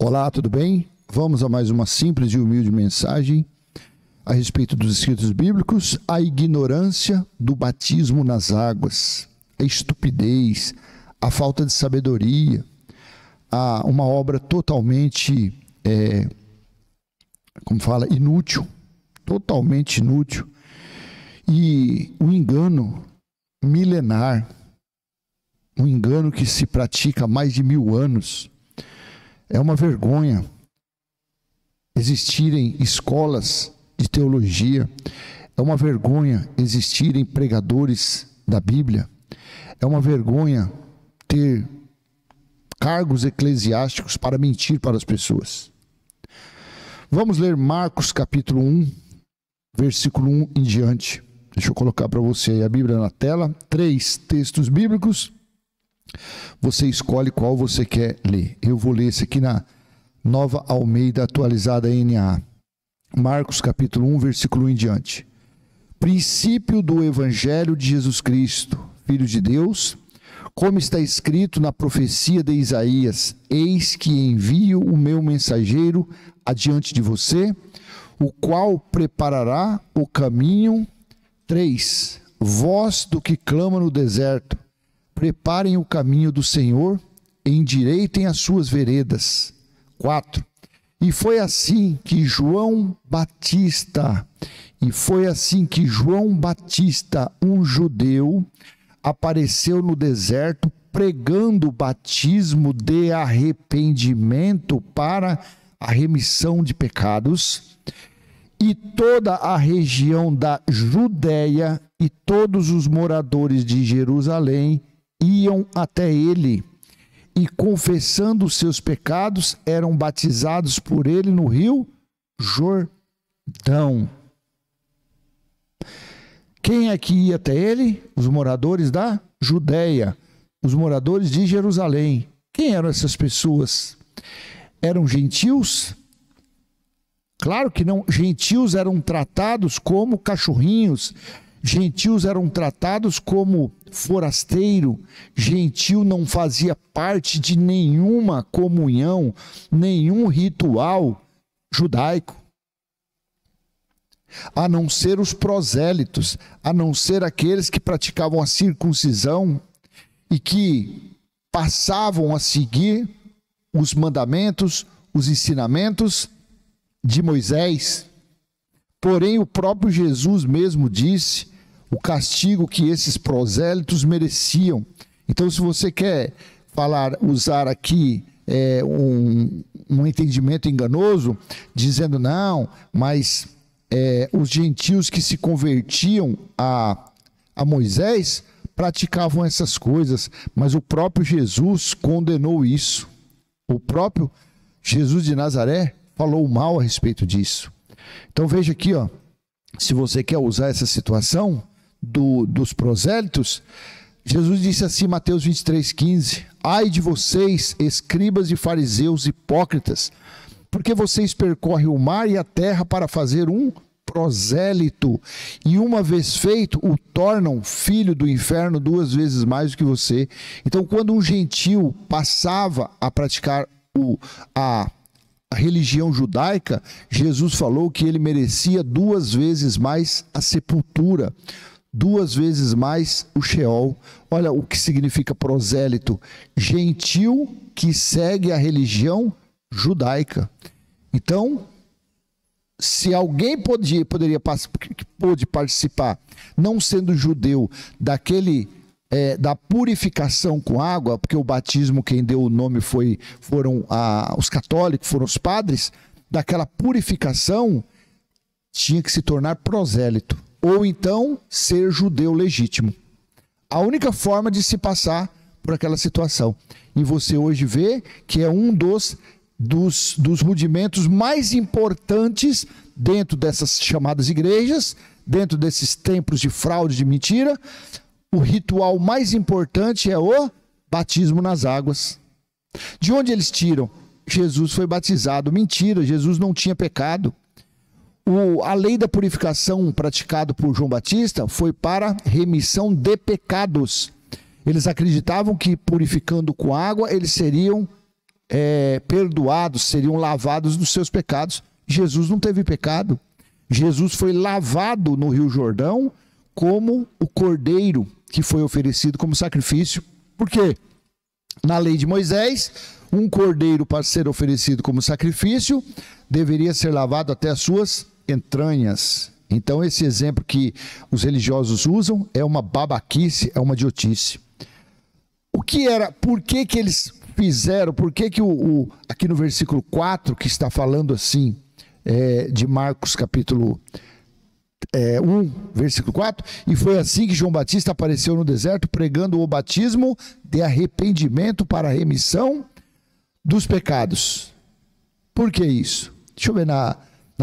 Olá, tudo bem? Vamos a mais uma simples e humilde mensagem a respeito dos escritos bíblicos. A ignorância do batismo nas águas, a estupidez, a falta de sabedoria, uma obra totalmente, inútil, totalmente inútil, e um engano milenar, um engano que se pratica há mais de 1000 anos. É uma vergonha existirem escolas de teologia, é uma vergonha existirem pregadores da Bíblia, é uma vergonha ter cargos eclesiásticos para mentir para as pessoas. Vamos ler Marcos capítulo 1, versículo 1 em diante. Deixa eu colocar para você aí a Bíblia na tela, 3 textos bíblicos. Você escolhe qual você quer ler. Eu vou ler esse aqui na Nova Almeida Atualizada NA. Marcos capítulo 1, versículo 1 em diante. Princípio do Evangelho de Jesus Cristo, Filho de Deus, como está escrito na profecia de Isaías: eis que envio o meu mensageiro adiante de você, o qual preparará o caminho. 3. Voz do que clama no deserto: preparem o caminho do Senhor, endireitem as suas veredas. 4. E foi assim que João Batista, um judeu, apareceu no deserto pregando o batismo de arrependimento para a remissão de pecados. E toda a região da Judéia e todos os moradores de Jerusalém iam até ele, e confessando os seus pecados, eram batizados por ele no rio Jordão. Quem é que ia até ele? Os moradores da Judéia, os moradores de Jerusalém. Quem eram essas pessoas? Eram gentios? Claro que não. Gentios eram tratados como cachorrinhos, gentios eram tratados como forasteiro, gentio não fazia parte de nenhuma comunhão, nenhum ritual judaico, a não ser os prosélitos, a não ser aqueles que praticavam a circuncisão e que passavam a seguir os mandamentos, os ensinamentos de Moisés. Porém, o próprio Jesus mesmo disse o castigo que esses prosélitos mereciam. Então, se você quer usar aqui um entendimento enganoso, dizendo não, mas os gentios que se convertiam a Moisés praticavam essas coisas, mas o próprio Jesus condenou isso. O próprio Jesus de Nazaré falou mal a respeito disso. Então veja aqui, se você quer usar essa situação dos prosélitos, Jesus disse assim, Mateus 23:15: ai de vocês, escribas e fariseus hipócritas, porque vocês percorrem o mar e a terra para fazer um prosélito, e uma vez feito, o tornam filho do inferno 2 vezes mais do que você. Então, quando um gentio passava a praticar a religião judaica, Jesus falou que ele merecia 2 vezes mais a sepultura, 2 vezes mais o Sheol. Olha o que significa prosélito: gentil que segue a religião judaica. Então, se alguém pôde participar, não sendo judeu, da purificação com água, porque o batismo quem deu o nome foram os católicos, foram os padres, daquela purificação tinha que se tornar prosélito, ou então ser judeu legítimo. A única forma de se passar por aquela situação. E você hoje vê que é um dos rudimentos mais importantes dentro dessas chamadas igrejas, dentro desses templos de fraude, de mentira. O ritual mais importante é o batismo nas águas. De onde eles tiram? Jesus foi batizado. Mentira, Jesus não tinha pecado. A lei da purificação praticada por João Batista foi para remissão de pecados. Eles acreditavam que purificando com água eles seriam perdoados, seriam lavados dos seus pecados. Jesus não teve pecado. Jesus foi lavado no Rio Jordão como o cordeiro que foi oferecido como sacrifício. Por quê? Na lei de Moisés, um cordeiro para ser oferecido como sacrifício deveria ser lavado até as suas entranhas. Então esse exemplo que os religiosos usam é uma babaquice, é uma idiotice. Por que eles fizeram, por que aqui no versículo 4, que está falando assim, de Marcos capítulo 1, versículo 4, e foi assim que João Batista apareceu no deserto pregando o batismo de arrependimento para a remissão dos pecados. Por que isso? Deixa eu ver na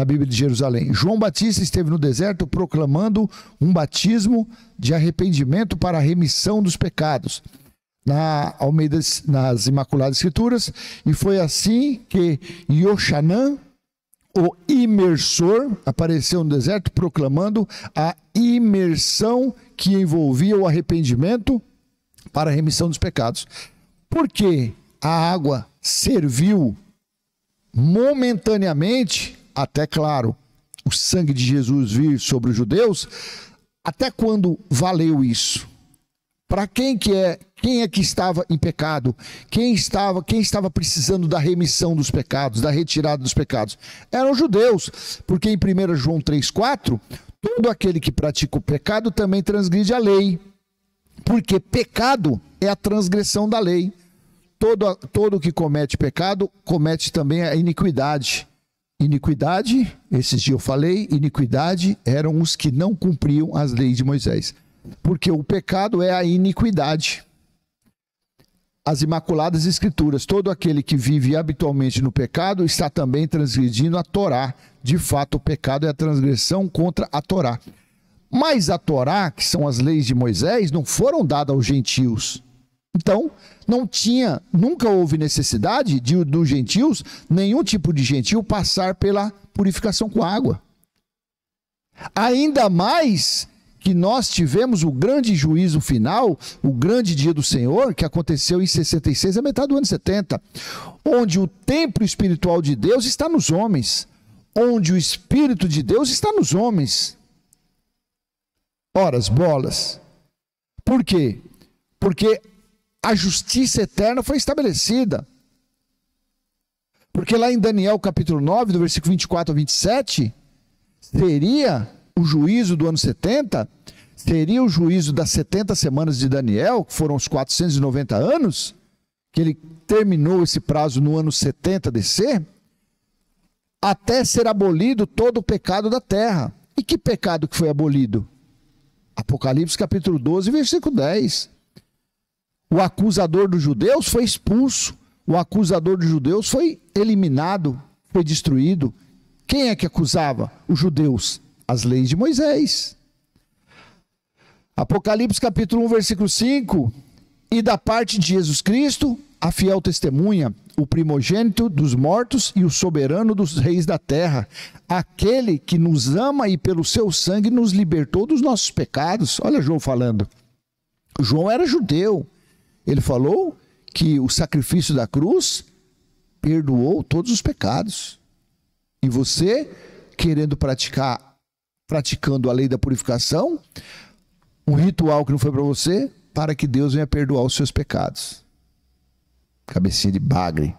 Bíblia de Jerusalém. João Batista esteve no deserto proclamando um batismo de arrependimento para a remissão dos pecados. Nas Imaculadas Escrituras, e foi assim que Yochanan, o imersor, apareceu no deserto proclamando a imersão que envolvia o arrependimento para a remissão dos pecados. Porque a água serviu momentaneamente, até claro, o sangue de Jesus vir sobre os judeus, até quando valeu isso? Para quem é que estava em pecado? Quem estava precisando da remissão dos pecados, da retirada dos pecados? Eram os judeus, porque em 1 João 3,4, todo aquele que pratica o pecado também transgride a lei, porque pecado é a transgressão da lei. Todo que comete pecado, comete também a iniquidade. Iniquidade, esses dias eu falei, iniquidade eram os que não cumpriam as leis de Moisés. Porque o pecado é a iniquidade. As Imaculadas Escrituras, todo aquele que vive habitualmente no pecado está também transgredindo a Torá. De fato, o pecado é a transgressão contra a Torá. Mas a Torá, que são as leis de Moisés, não foram dadas aos gentios. Então, nunca houve necessidade dos gentios, nenhum tipo de gentio, passar pela purificação com água. Ainda mais que nós tivemos o grande juízo final, o grande dia do Senhor, que aconteceu em 66, a metade do ano 70, onde o templo espiritual de Deus está nos homens, onde o Espírito de Deus está nos homens. Ora, as bolas. Por quê? Porque a justiça eterna foi estabelecida. Porque lá em Daniel capítulo 9, do versículo 24 a 27, seria o juízo do ano 70, seria o juízo das 70 semanas de Daniel, que foram os 490 anos, que ele terminou esse prazo no ano 70 DC, até ser abolido todo o pecado da terra. E que pecado que foi abolido? Apocalipse capítulo 12, versículo 10. O acusador dos judeus foi expulso, o acusador dos judeus foi eliminado, foi destruído. Quem é que acusava os judeus? As leis de Moisés. Apocalipse capítulo 1, versículo 5. E da parte de Jesus Cristo, a fiel testemunha, o primogênito dos mortos e o soberano dos reis da terra, aquele que nos ama e pelo seu sangue nos libertou dos nossos pecados. Olha João falando. João era judeu. Ele falou que o sacrifício da cruz perdoou todos os pecados. E você, querendo praticando a lei da purificação, um ritual que não foi para você, para que Deus venha perdoar os seus pecados. Cabecinha de bagre.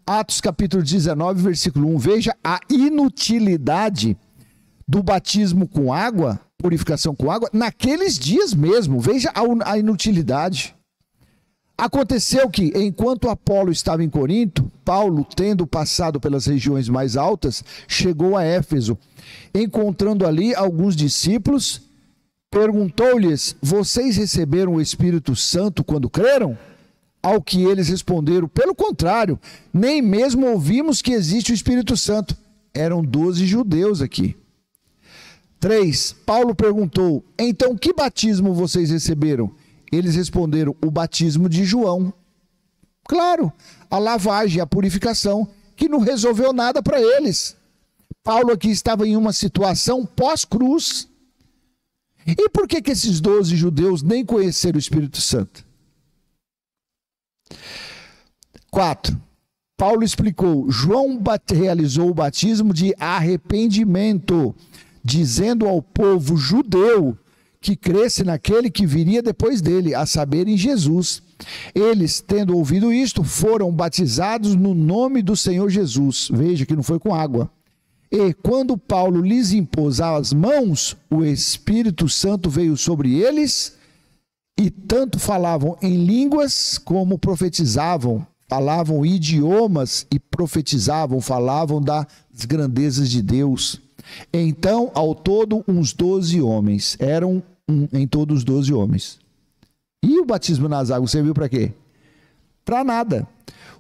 Atos capítulo 19, versículo 1. Veja a inutilidade do batismo com água, purificação com água, naqueles dias mesmo. Veja a inutilidade. Aconteceu que, enquanto Apolo estava em Corinto, Paulo, tendo passado pelas regiões mais altas, chegou a Éfeso. Encontrando ali alguns discípulos, perguntou-lhes: vocês receberam o Espírito Santo quando creram? Ao que eles responderam: pelo contrário, nem mesmo ouvimos que existe o Espírito Santo. Eram 12 judeus aqui. 3. Paulo perguntou: então que batismo vocês receberam? Eles responderam: o batismo de João. Claro, a lavagem, a purificação, que não resolveu nada para eles. Paulo aqui estava em uma situação pós-cruz. E por que esses 12 judeus nem conheceram o Espírito Santo? 4. Paulo explicou, João realizou o batismo de arrependimento, dizendo ao povo judeu que cresce naquele que viria depois dele, a saber, em Jesus. Eles, tendo ouvido isto, foram batizados no nome do Senhor Jesus. Veja que não foi com água. E quando Paulo lhes impôs as mãos, o Espírito Santo veio sobre eles, e tanto falavam em línguas como profetizavam. Falavam idiomas e profetizavam, falavam das grandezas de Deus. Então, ao todo, uns 12 homens. Eram em todos 12 homens. E o batismo nas águas serviu para quê? Para nada.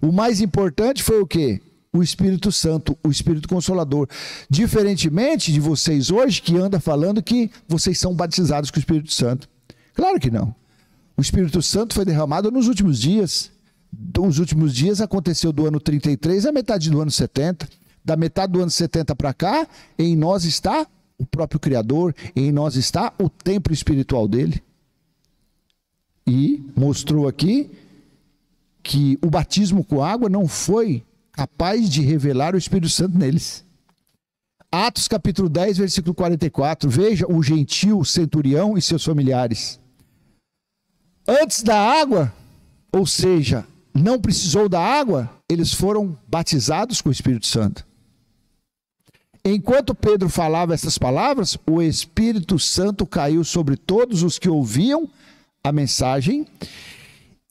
O mais importante foi o quê? O Espírito Santo, o Espírito Consolador. Diferentemente de vocês hoje, que anda falando que vocês são batizados com o Espírito Santo. Claro que não. O Espírito Santo foi derramado nos últimos dias. Os últimos dias aconteceu do ano 33 à metade do ano 70. Da metade do ano 70 para cá, em nós está o próprio Criador, em nós está o templo espiritual dele. E mostrou aqui que o batismo com água não foi capaz de revelar o Espírito Santo neles. Atos capítulo 10, versículo 44. Veja o gentil centurião e seus familiares. Antes da água, ou seja, não precisou da água, eles foram batizados com o Espírito Santo. Enquanto Pedro falava essas palavras, o Espírito Santo caiu sobre todos os que ouviam a mensagem,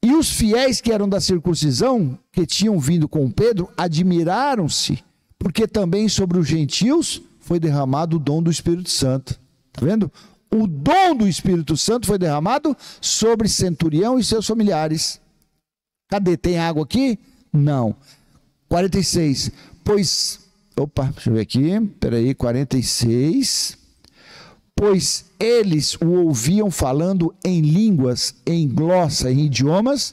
e os fiéis que eram da circuncisão, que tinham vindo com Pedro, admiraram-se, porque também sobre os gentios foi derramado o dom do Espírito Santo. Está vendo? O dom do Espírito Santo foi derramado sobre centurião e seus familiares. Cadê? Tem água aqui? Não. 46. Deixa eu ver aqui. Peraí, 46. Pois eles o ouviam falando em línguas, em glossa, em idiomas,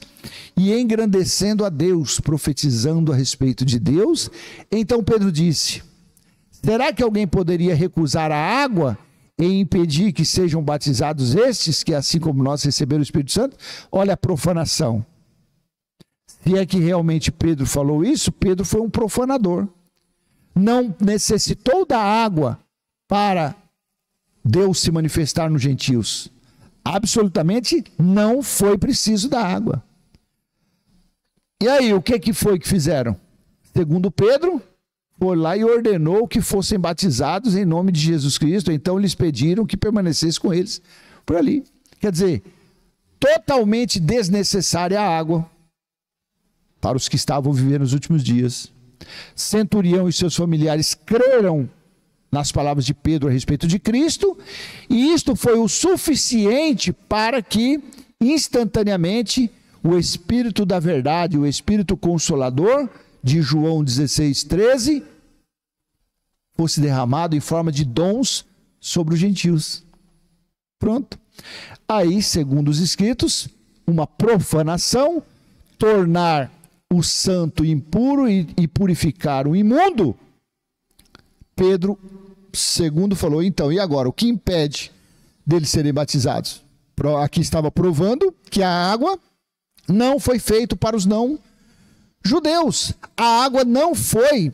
e engrandecendo a Deus, profetizando a respeito de Deus. Então Pedro disse: será que alguém poderia recusar a água e impedir que sejam batizados estes, que assim como nós receberam o Espírito Santo? Olha a profanação. Se é que realmente Pedro falou isso, Pedro foi um profanador. Não necessitou da água para Deus se manifestar nos gentios. Absolutamente não foi preciso da água. E aí, o que foi que fizeram? Segundo Pedro, foi lá e ordenou que fossem batizados em nome de Jesus Cristo. Então eles pediram que permanecesse com eles por ali. Quer dizer, totalmente desnecessária a água para os que estavam vivendo nos últimos dias. Centurião e seus familiares creram nas palavras de Pedro a respeito de Cristo, e isto foi o suficiente para que, instantaneamente, o Espírito da verdade, o Espírito Consolador, de João 16:13, fosse derramado em forma de dons sobre os gentios. Pronto. Aí, segundo os escritos, uma profanação, tornar o santo impuro e purificar o imundo. Pedro, segundo, falou: então, e agora? O que impede deles serem batizados? Aqui estava provando que a água não foi feita para os não judeus. A água não foi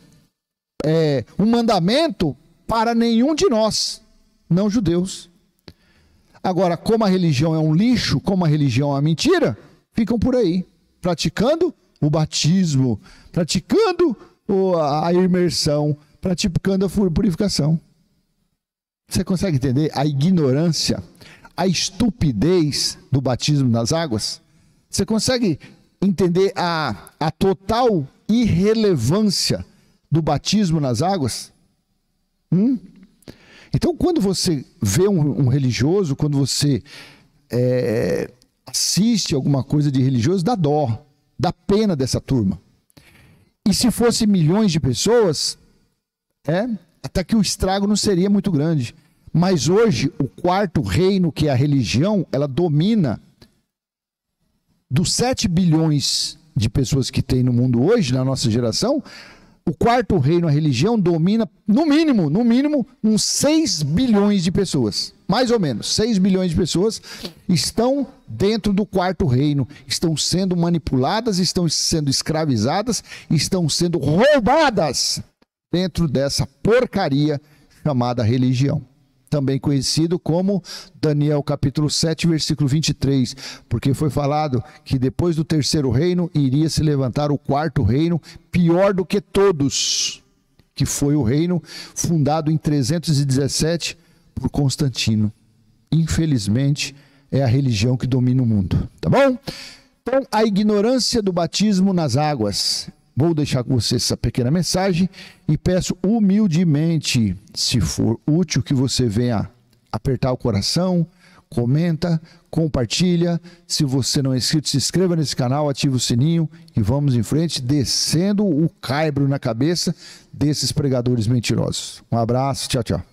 um mandamento para nenhum de nós, não judeus. Agora, como a religião é um lixo, como a religião é uma mentira, ficam por aí, praticando o batismo, praticando a imersão, praticando a purificação. Você consegue entender a ignorância, a estupidez do batismo nas águas? Você consegue entender a total irrelevância do batismo nas águas? Então, quando você vê um religioso, quando você assiste alguma coisa de religioso, dá dó, dá pena dessa turma. E se fosse milhões de pessoas, até que o estrago não seria muito grande. Mas hoje, o quarto reino, que é a religião, ela domina. Dos 7 bilhões de pessoas que tem no mundo hoje, na nossa geração, o quarto reino, a religião, domina, no mínimo, uns 6 bilhões de pessoas. Mais ou menos, 6 bilhões de pessoas estão dentro do quarto reino, estão sendo manipuladas, estão sendo escravizadas, estão sendo roubadas dentro dessa porcaria chamada religião. Também conhecido como Daniel capítulo 7, versículo 23, porque foi falado que depois do terceiro reino iria se levantar o quarto reino, pior do que todos, que foi o reino fundado em 317 por Constantino. Infelizmente, é a religião que domina o mundo, tá bom? Então, a ignorância do batismo nas águas. Vou deixar com você essa pequena mensagem e peço humildemente, se for útil, que você venha apertar o coração, comenta, compartilha. Se você não é inscrito, se inscreva nesse canal, ative o sininho e vamos em frente, descendo o caibro na cabeça desses pregadores mentirosos. Um abraço, tchau, tchau.